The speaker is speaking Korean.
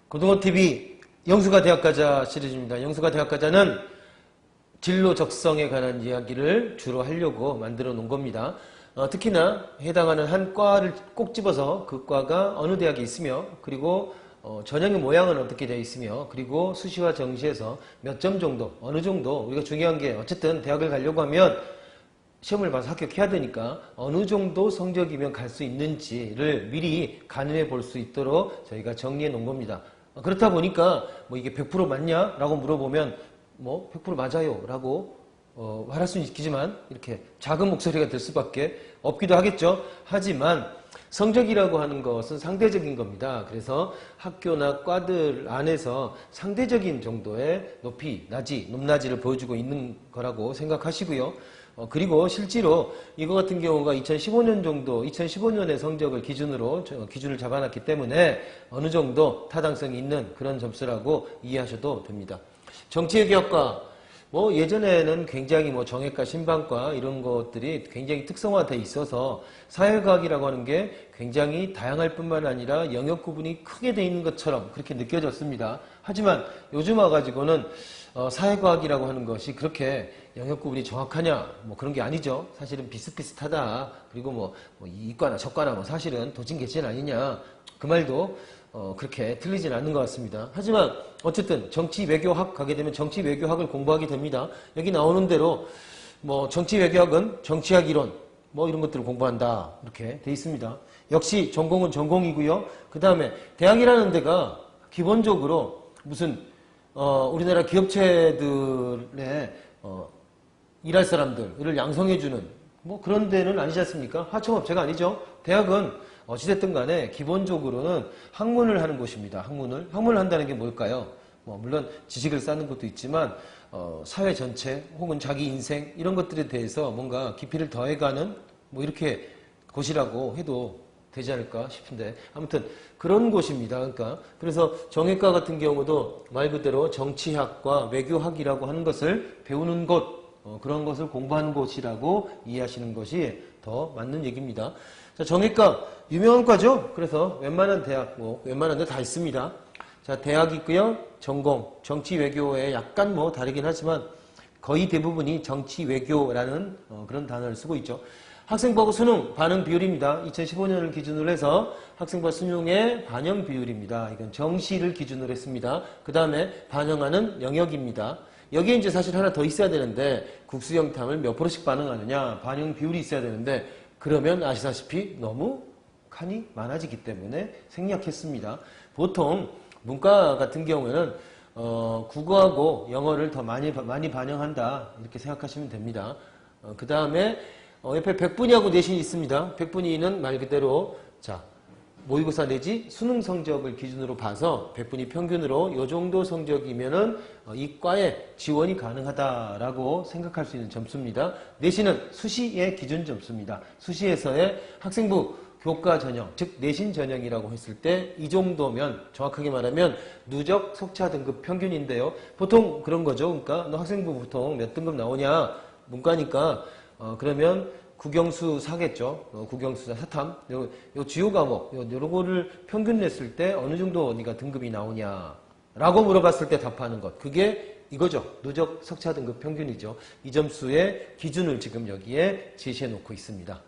고등어TV 영수가 대학가자 시리즈입니다. 영수가 대학가자는 진로 적성에 관한 이야기를 주로 하려고 만들어 놓은 겁니다. 특히나 해당하는 한 과를 꼭 집어서 그 과가 어느 대학에 있으며, 그리고 전형의 모양은 어떻게 되어 있으며, 그리고 수시와 정시에서 몇 점 정도, 어느 정도, 우리가 중요한 게 어쨌든 대학을 가려고 하면 시험을 봐서 합격해야 되니까 어느 정도 성적이면 갈 수 있는지를 미리 가늠해 볼 수 있도록 저희가 정리해 놓은 겁니다. 그렇다 보니까 뭐 이게 100% 맞냐? 라고 물어보면 뭐 100% 맞아요 라고 말할 수는 있겠지만 이렇게 작은 목소리가 될 수밖에 없기도 하겠죠. 하지만 성적이라고 하는 것은 상대적인 겁니다. 그래서 학교나 과들 안에서 상대적인 정도의 높이, 높낮이를 보여주고 있는 거라고 생각하시고요. 그리고 실제로 이거 같은 경우가 2015년 정도, 2015년의 성적을 기준을 잡아놨기 때문에 어느 정도 타당성이 있는 그런 점수라고 이해하셔도 됩니다. 정치외교학과, 뭐 예전에는 굉장히 뭐 정외과, 신방과 이런 것들이 굉장히 특성화되어 있어서 사회과학이라고 하는 게 굉장히 다양할 뿐만 아니라 영역 구분이 크게 되어 있는 것처럼 그렇게 느껴졌습니다. 하지만 요즘 와가지고는 사회과학이라고 하는 것이 그렇게 영역 구분이 정확하냐, 뭐 그런 게 아니죠. 사실은 비슷비슷하다. 그리고 뭐 이과나 저과나 뭐 사실은 도찐개찐 아니냐, 그 말도 그렇게 틀리진 않는 것 같습니다. 하지만 어쨌든 정치외교학 가게 되면 정치외교학을 공부하게 됩니다. 여기 나오는 대로 뭐 정치외교학은 정치학 이론 뭐 이런 것들을 공부한다 이렇게 돼 있습니다. 역시 전공은 전공이고요. 그 다음에 대학이라는 데가 기본적으로 무슨 우리나라 기업체들의 일할 사람들을 양성해주는 뭐 그런 데는 아니지 않습니까? 하청업체가 아니죠. 대학은 어찌됐든 간에 기본적으로는 학문을 하는 곳입니다. 학문을 한다는 게 뭘까요? 물론 지식을 쌓는 것도 있지만 사회 전체 혹은 자기 인생 이런 것들에 대해서 뭔가 깊이를 더해가는 뭐 이렇게 곳이라고 해도 되지 않을까 싶은데, 아무튼 그런 곳입니다. 그러니까 그래서 정외과 같은 경우도 말 그대로 정치학과 외교학이라고 하는 것을 배우는 곳, 그런 것을 공부하는 곳이라고 이해하시는 것이 더 맞는 얘기입니다. 자, 정외과 유명한 과죠. 그래서 웬만한 대학, 웬만한 데 다 있습니다. 자, 대학 있고요. 전공, 정치 외교에 약간 뭐 다르긴 하지만 거의 대부분이 정치 외교라는 그런 단어를 쓰고 있죠. 학생부하고 수능 반응 비율입니다. 2015년을 기준으로 해서 학생부와 수능의 반영 비율입니다. 이건 정시를 기준으로 했습니다. 그 다음에 반영하는 영역입니다. 여기에 이제 사실 하나 더 있어야 되는데, 국수영탐을 몇 프로씩 반응하느냐, 반영 비율이 있어야 되는데, 그러면 아시다시피 너무 칸이 많아지기 때문에 생략했습니다. 보통 문과 같은 경우에는 국어하고 영어를 더 많이 반영한다 이렇게 생각하시면 됩니다. 그 다음에 옆에 백분위하고 내신이 있습니다. 백분위는 말 그대로 자 모의고사 내지 수능 성적을 기준으로 봐서 백분위 평균으로 이 정도 성적이면은 이 과에 지원이 가능하다라고 생각할 수 있는 점수입니다. 내신은 수시의 기준 점수입니다. 수시에서의 학생부 교과 전형, 즉 내신 전형이라고 했을 때 이 정도면 정확하게 말하면 누적 속차 등급 평균인데요. 보통 그런 거죠. 그러니까 너 학생부 보통 몇 등급 나오냐, 문과니까 그러면 국영수 4겠죠. 국영수 4탐. 요 주요 과목, 요런 거를 평균 냈을 때 어느 정도 네가 등급이 나오냐 라고 물어봤을 때 답하는 것. 그게 이거죠. 누적 석차 등급 평균이죠. 이 점수의 기준을 지금 여기에 제시해 놓고 있습니다.